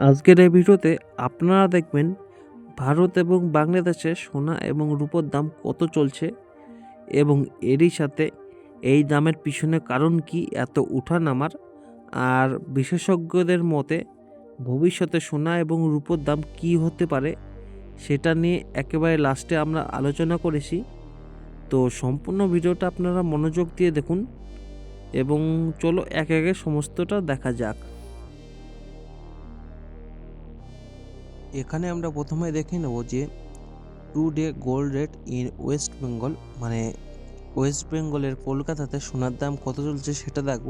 আজকের এই ভিডিওতে আপনারা দেখবেন ভারত এবং বাংলাদেশে সোনা এবং রূপোর দাম কত চলছে এবং এরই সাথে এই দামের পিছনে কারণ কি এত ওঠানামার, আর বিশেষজ্ঞদের মতে ভবিষ্যতে সোনা এবং রূপোর দাম কি হতে পারে সেটা নিয়ে একেবারে লাস্টে আমরা আলোচনা করেছি। তো সম্পূর্ণ ভিডিওটা আপনারা মনোযোগ দিয়ে দেখুন এবং চলো একে একে সমস্তটা দেখা যাক। এখানে আমরা প্রথমে দেখে নেব যে today gold rate in West Bengal, মানে ওয়েস্ট বেঙ্গলের কলকাতাতে সোনার দাম কত চলছে সেটা দেখব।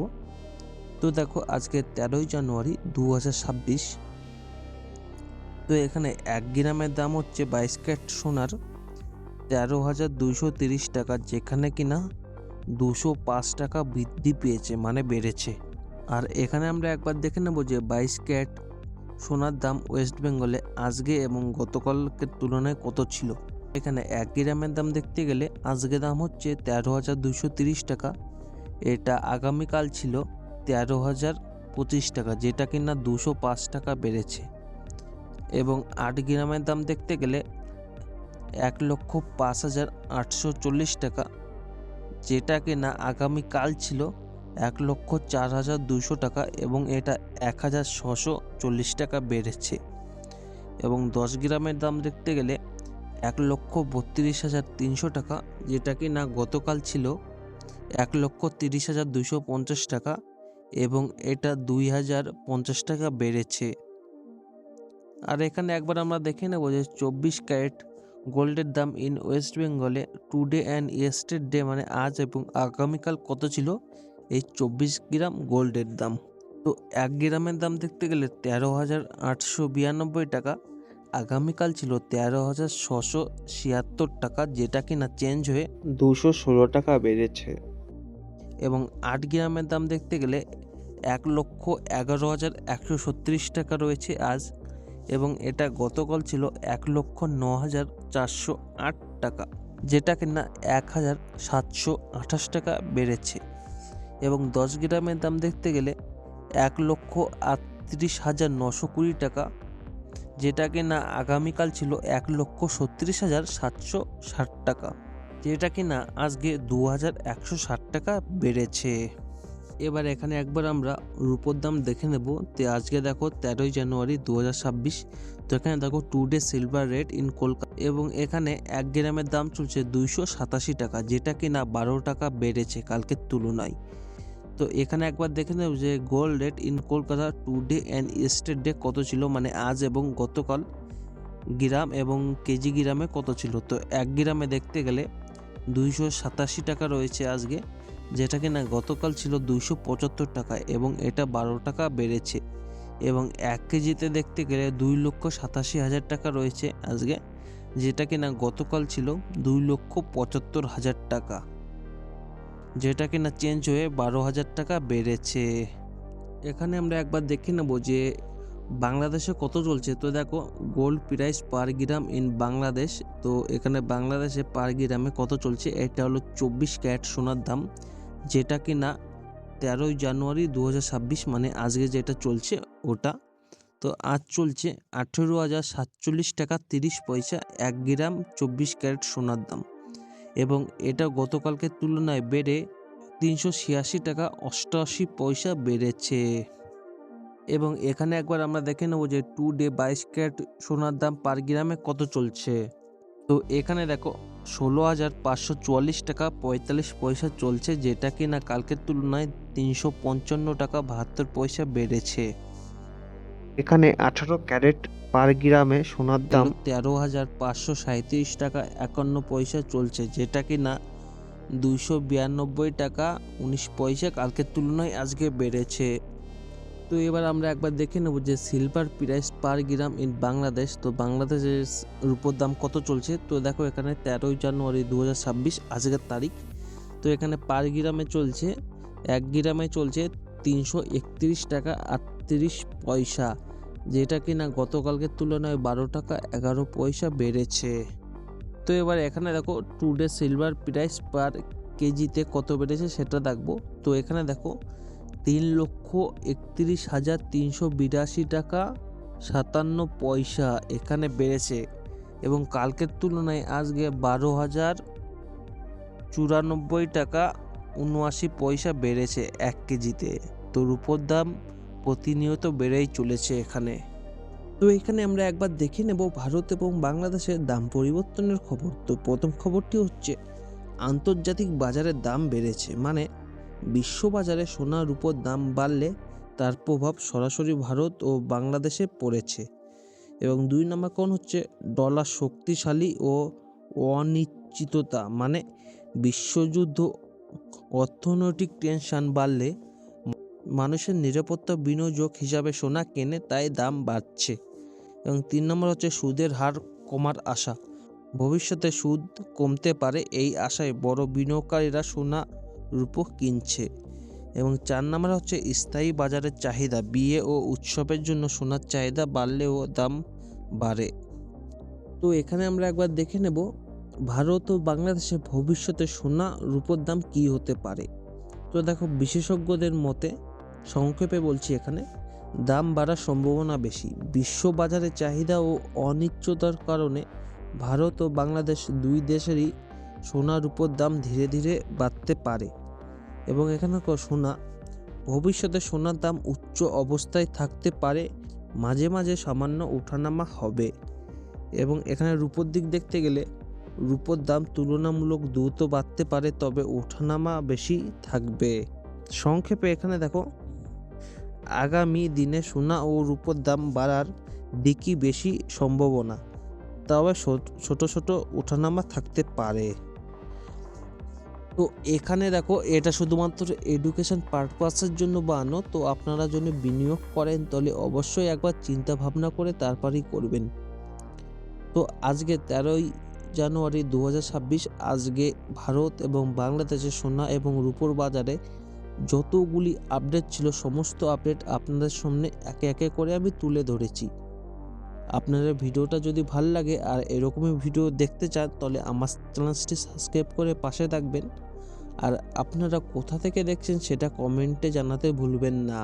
তো দেখো আজকে 13ই জানুয়ারি 2026। তো এখানে 1 গ্রামের দাম হচ্ছে 22 ক্যারেট সোনার 13,230 টাকা, যেখানে কিনা 205 টাকা বৃদ্ধি পেয়েছে, মানে বেড়েছে। আর এখানে আমরা একবার দেখে নেব যে 22 ক্যারেট সোনার দাম ওয়েস্ট বেঙ্গলে আজকে এবং গতকালকের তুলনায় কত ছিল। এখানে 1 গ্রামের দাম দেখতে গেলে আজকে দাম হচ্ছে 13,230 টাকা, এটা আগামীকাল ছিল 13,025 টাকা, যেটা কিনা 205 টাকা বেড়েছে। এবং 8 গ্রামের দাম দেখতে গেলে 1,05,840 টাকা, যেটা কিনা আগামীকাল ছিল 1,04,200 টাকা এবং এটা 1,640 টাকা বেড়েছে। এবং 10 গ্রামের দাম দেখতে গেলে 1,32,300 টাকা, যেটা কিনা গতকাল ছিল 1,30,250 টাকা এবং এটা 2,050 টাকা বেড়েছে। আর এখানে একবার আমরা দেখে নেব যে 24 ক্যারেট গোল্ডের দাম ইন ওয়েস্ট বেঙ্গলে টুডে অ্যান্ড ইয়েস্টারডে, মানে আজ এবং আগামীকাল কত ছিল এই 24 গ্রাম গোল্ডের দাম। তো 1 গ্রামের দাম দেখতে গেলে 13,892 টাকা, আগামীকাল ছিল 13,676 টাকা, যেটা কিনা চেঞ্জ হয়ে 216 টাকা বেড়েছে। এবং 8 গ্রামের দাম দেখতে গেলে 1,11,136 টাকা রয়েছে আজ, এবং এটা গতকাল ছিল 1,09,408 টাকা, যেটা কিনা 1,728 টাকা বেড়েছে। এবং 10 গ্রামের দাম দেখতে গেলে 1,38,920 টাকা, যেটা কিনা আগামীকাল ছিল 1,36,760 টাকা, যেটা কিনা আজকে 2,160 টাকা বেড়েছে। এবার এখানে একবার আমরা রূপোর দাম দেখে নেব। তো আজকে দেখো 13ই জানুয়ারি 2026। তো এখানে দেখো today silver rate in Kolkata, এবং এখানে 1 গ্রামের দাম চলছে 287 টাকা, যেটা কিনা 12 টাকা বেড়েছে কালকের তুলনায়। তো এখানে একবার দেখে নেব যে gold rate in Kolkata today and yesterday কত ছিল, মানে আজ এবং গতকাল গ্রাম এবং কেজি গ্রামে কত ছিল। তো 1 গ্রামে দেখতে গেলে 287 টাকা রয়েছে আজকে, যেটা কিনা গতকাল ছিল 275 টাকা এবং এটা 12 টাকা বেড়েছে। এবং 1 কেজিতে দেখতে গেলে 2,87,000 টাকা রয়েছে আজকে, যেটা কিনা গতকাল ছিল 2,75,000 টাকা, যেটা কিনা চেঞ্জ হয়ে 12,000 টাকা বেড়েছে। এখানে আমরা একবার দেখে নেব যে বাংলাদেশে কত চলছে। তো দেখো gold price per gram in Bangladesh. তো এখানে বাংলাদেশে পার গ্রামে কত চলছে, এটা হলো 24 ক্যারেট সোনার দাম, যেটা কিনা 13ই জানুয়ারি 2026, মানে আজকে যেটা চলছে ওটা। তো আজ চলছে 18,047 টাকা 30 পয়সা 1 গ্রাম 24 ক্যারেট সোনার দাম, এবং এটা গতকালকের তুলনায় বেড়ে 386 টাকা 88 পয়সা বেড়েছে। এবং এখানে একবার আমরা দেখে নেব যে টুডে 22 ক্যারেট সোনার দাম পার গ্রামে কত চলছে। তো এখানে দেখো 16,544 টাকা 45 পয়সা চলছে, যেটা কিনা কালকের তুলনায় 355 টাকা 72 পয়সা বেড়েছে। এখানে 18 ক্যারেট পার গ্রামে সোনার দাম 13,537 টাকা 51 পয়সা চলছে, যেটা কিনা 292 টাকা 19 পয়সা কালকের তুলনায় আজকে বেড়েছে। তো এবার আমরা একবার দেখে নেব যে silver price per gram in Bangladesh. তো বাংলাদেশের রূপোর দাম কত চলছে। তো দেখো এখানে 13ই জানুয়ারি 2026 আজকের তারিখ। তো এখানে পার গ্রামে চলছে 1 গ্রামে চলছে 331 টাকা 38 পয়সা, যেটা কিনা গতকালকের তুলনায় 12 টাকা 11 পয়সা বেড়েছে। তো এবার এখানে দেখো টুডে সিলভার প্রাইস পার কেজিতে কত বেড়েছে সেটা দেখবো। তো এখানে দেখো 3,31,382 টাকা পয়সা এখানে বেড়েছে এবং কালকের তুলনায় আজকে 12,094 টাকা 79 পয়সা বেড়েছে 1 কেজিতে। তো রূপোর দাম প্রতিনিয়ত বেড়েই চলেছে এখানে। তো এখানে আমরা একবার দেখে নেব ভারত এবং বাংলাদেশের দাম পরিবর্তনের খবর। তো প্রথম খবরটি হচ্ছে আন্তর্জাতিক বাজারের দাম বেড়েছে, মানে বিশ্ব বাজারে সোনা রূপোর দাম বাড়লে তার প্রভাব সরাসরি ভারত ও বাংলাদেশে পড়েছে। এবং 2 নম্বর কারণ হচ্ছে ডলার শক্তিশালী ও অনিশ্চিততা, মানে বিশ্বযুদ্ধ অর্থনৈতিক টেনশন বাড়লে মানুষের নিরাপত্তা বিনিয়োগ হিসাবে সোনা কেনে, তাই দাম বাড়ছে। এবং 3 নম্বর হচ্ছে সুদের হার কমার আশা, ভবিষ্যতে সুদ কমতে পারে এই আশায় বড় বিনিয়োগকারীরা সোনা রূপো কিনছে। এবং 4 নম্বর হচ্ছে স্থায়ী বাজারের চাহিদা, বিয়ে ও উৎসবের জন্য সোনার চাহিদা বাড়লেও দাম বাড়ে। তো এখানে আমরা একবার দেখে নেব ভারত ও বাংলাদেশে ভবিষ্যতে সোনা রূপোর দাম কী হতে পারে। তো দেখো, বিশেষজ্ঞদের মতে, সংক্ষেপে বলছি, এখানে দাম বাড়ার সম্ভাবনা বেশি। বিশ্ব বাজারে চাহিদা ও অনিশ্চয়তার কারণে ভারত ও বাংলাদেশ দুই দেশেরই সোনা রূপোর দাম ধীরে ধীরে বাড়তে পারে। এবং এখানে সোনা ভবিষ্যতে সোনার দাম উচ্চ অবস্থায় থাকতে পারে, মাঝে মাঝে সামান্য ওঠানামা হবে। এবং এখানে রূপোর দিক দেখতে গেলে রূপোর দাম তুলনামূলক দ্রুত বাড়তে পারে, তবে ওঠানামা বেশি থাকবে। সংক্ষেপে এখানে দেখো, আগামী দিনে সোনা ও রূপোর দাম বাড়ার দিকই বেশি সম্ভাবনা, তবে ছোট ছোট ওঠানামা থাকতে পারে। তো এখানে দেখো, এটা শুধুমাত্র এডুকেশন পারপাসের জন্য বানানো। তো আপনারা যদি বিনিয়োগ করেন তাহলে অবশ্যই একবার চিন্তা ভাবনা করে তারপরই করবেন। তো আজকে 13ই জানুয়ারি 2026 আজকে ভারত এবং বাংলাদেশের সোনা এবং রূপোর বাজারে যতগুলি আপডেট ছিল, সমস্ত আপডেট আপনাদের সামনে একে একে করে আমি তুলে ধরেছি। আপনাদের ভিডিওটা যদি ভালো লাগে আর এরকমই ভিডিও দেখতে চান তাহলে আমার চ্যানেলটি সাবস্ক্রাইব করে পাশে থাকবেন। আর আপনারা কোথা থেকে দেখছেন সেটা কমেন্টে জানাতে ভুলবেন না।